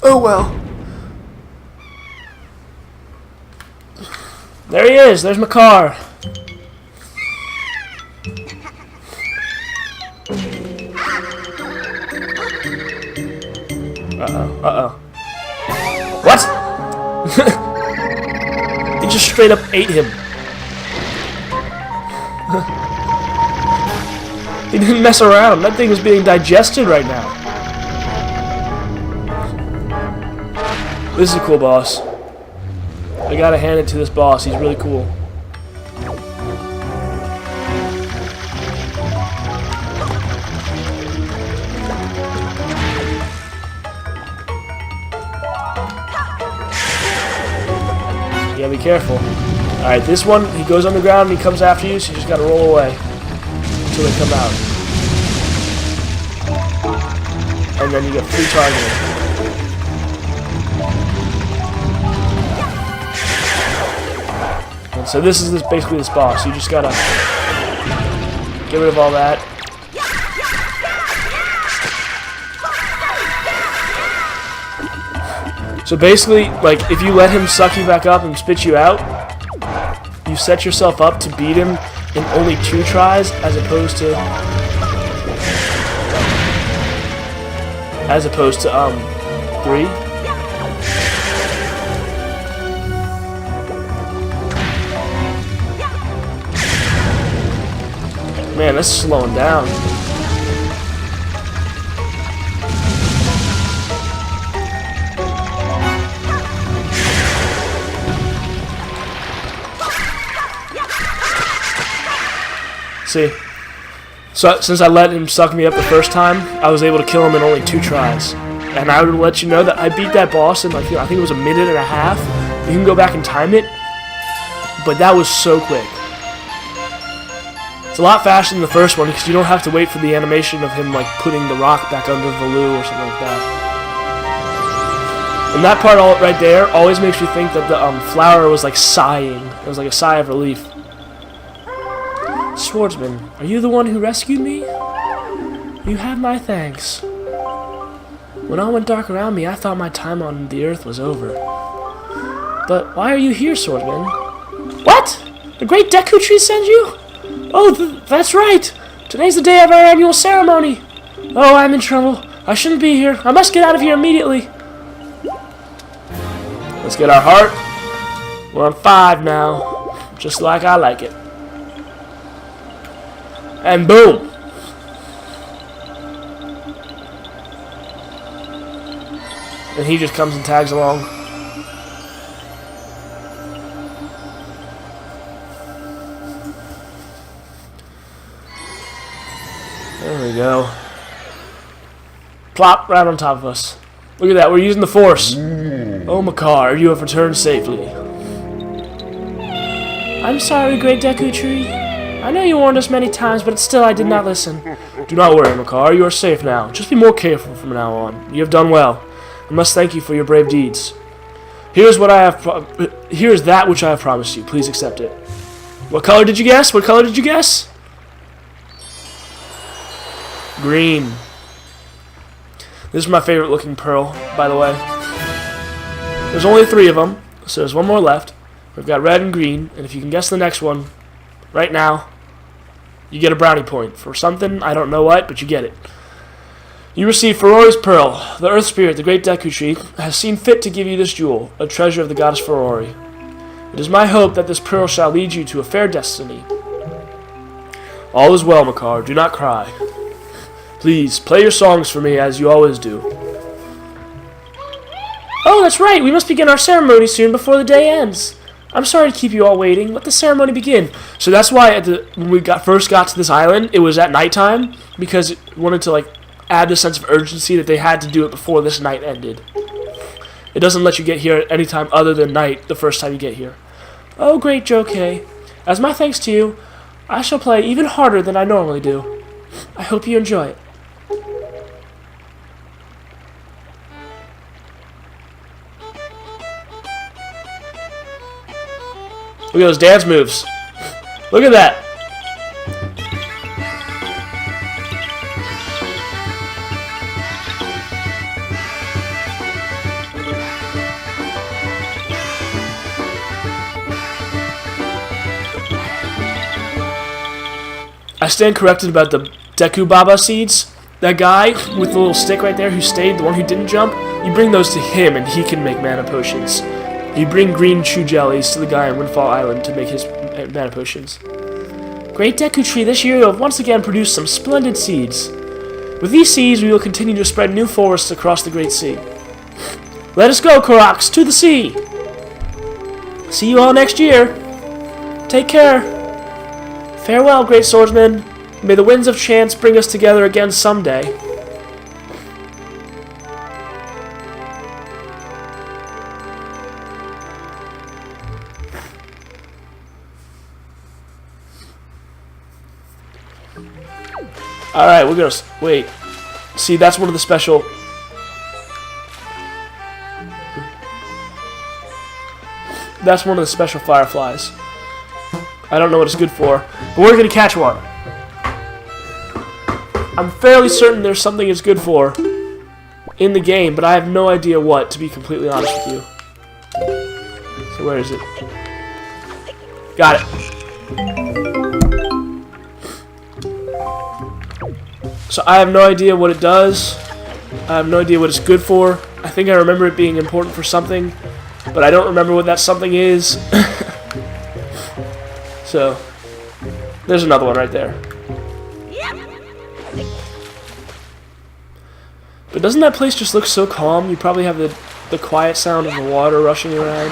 oh well. There he is. There's my car. Uh-oh. What? He just straight up ate him. He didn't mess around. That thing was being digested right now. This is a cool boss. I gotta hand it to this boss. He's really cool. Yeah, be careful. Alright, this one, he goes on the ground and he comes after you, so you just gotta roll away until they come out. And then you get free targeting. And so this is basically this boss. You just gotta get rid of all that. So basically, like, if you let him suck you back up and spit you out, you set yourself up to beat him in only 2 tries, as opposed to 3. Man, this is slowing down. See? So, since I let him suck me up the first time, I was able to kill him in only 2 tries. And I would let you know that I beat that boss in, like, I think it was a minute and a half. You can go back and time it, but that was so quick. It's a lot faster than the first one because you don't have to wait for the animation of him, like, putting the rock back under Valoo or something like that. And that part right there always makes me think that the flower was, like, sighing. It was like a sigh of relief. Swordsman, are you the one who rescued me? You have my thanks. When all went dark around me, I thought my time on the earth was over. But why are you here, Swordsman? What? The great Deku tree sends you? Oh, that's right! Today's the day of our annual ceremony! Oh, I'm in trouble. I shouldn't be here. I must get out of here immediately. Let's get our heart. We're on 5 now. Just like I like it. And boom! And he just comes and tags along. There we go. Plop, right on top of us. Look at that, we're using the Force. Oh, Makar, you have returned safely. I'm sorry, great Deku Tree. I know you warned us many times, but still I did not listen. Do not worry, Makar, you are safe now. Just be more careful from now on. You have done well. I must thank you for your brave deeds. Here's that which I have promised you. Please accept it. What color did you guess? What color did you guess? Green. This is my favorite looking pearl, by the way. There's only 3 of them, so there's 1 more left. We've got red and green, and if you can guess the next one, right now, you get a brownie point for something, I don't know what, but you get it. You receive Ferori's Pearl. The Earth Spirit, the great Deku Tree, has seen fit to give you this jewel, a treasure of the goddess Ferori. It is my hope that this pearl shall lead you to a fair destiny. All is well, Makar. Do not cry. Please, play your songs for me as you always do. Oh, that's right. We must begin our ceremony soon before the day ends. I'm sorry to keep you all waiting. Let the ceremony begin. So that's why when we first got to this island, it was at nighttime, because it wanted to, like, add the sense of urgency that they had to do it before this night ended. It doesn't let you get here at any time other than night the first time you get here. Oh, great Joe-K. As my thanks to you, I shall play even harder than I normally do. I hope you enjoy it. Look at those dance moves. Look at that. I stand corrected about the Deku Baba seeds. That guy with the little stick right there who stayed, the one who didn't jump, you bring those to him and he can make mana potions. You bring green chew jellies to the guy on Windfall Island to make his mana potions. Great Deku Tree, this year you have once again produced some splendid seeds. With these seeds, we will continue to spread new forests across the Great Sea. Let us go, Koroks, to the sea! See you all next year. Take care. Farewell, great swordsman. May the winds of chance bring us together again someday. Alright, we're gonna... Wait. See, that's one of the special... That's one of the special fireflies. I don't know what it's good for, but we're gonna catch one. I'm fairly certain there's something it's good for in the game, but I have no idea what, to be completely honest with you. So where is it? Got it. So I have no idea what it does. I have no idea what it's good for. I think I remember it being important for something, but I don't remember what that something is. So, there's another one right there. But doesn't that place just look so calm? You probably have the quiet sound of the water rushing around.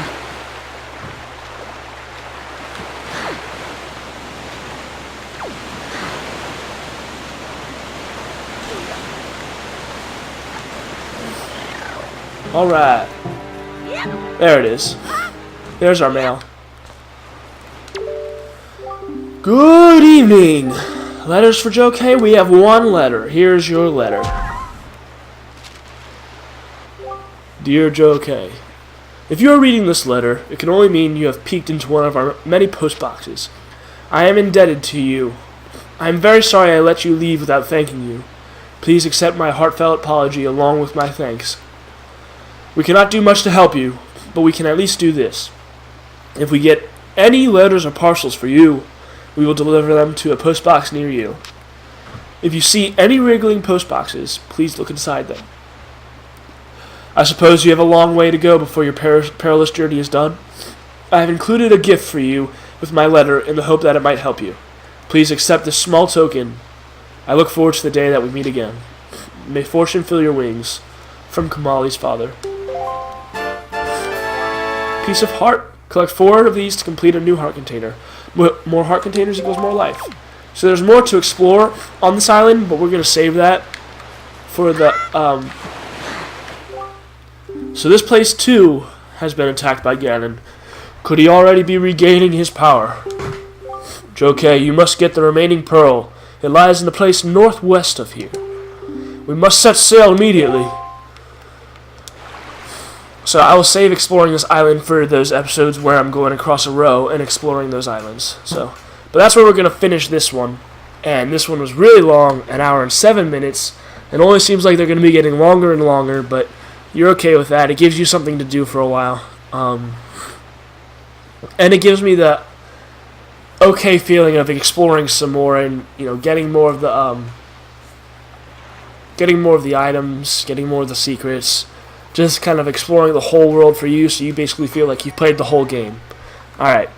Alright. There it is. There's our mail. Good evening. Letters for Joe K. We have one letter. Here's your letter. Dear Joe K. If you are reading this letter, it can only mean you have peeked into one of our many post boxes. I am indebted to you. I am very sorry I let you leave without thanking you. Please accept my heartfelt apology along with my thanks. We cannot do much to help you, but we can at least do this. If we get any letters or parcels for you, we will deliver them to a post box near you. If you see any wriggling post boxes, please look inside them. I suppose you have a long way to go before your perilous journey is done. I have included a gift for you with my letter in the hope that it might help you. Please accept this small token. I look forward to the day that we meet again. May fortune fill your wings. From Kamali's father. Piece of heart. Collect 4 of these to complete a new heart container. More heart containers equals more life. So there's more to explore on this island, but we're going to save that for the... So this place, too, has been attacked by Ganon. Could he already be regaining his power? Joe K, you must get the remaining pearl. It lies in the place northwest of here. We must set sail immediately. So I will save exploring this island for those episodes where I'm going across a row and exploring those islands. But that's where we're going to finish this one. And this one was really long, 1 hour and 7 minutes. It only seems like they're going to be getting longer and longer, but you're okay with that. It gives you something to do for a while. And it gives me the okay feeling of exploring some more and, getting more of the items, getting more of the secrets. Just kind of exploring the whole world for you, so you basically feel like you've played the whole game. Alright,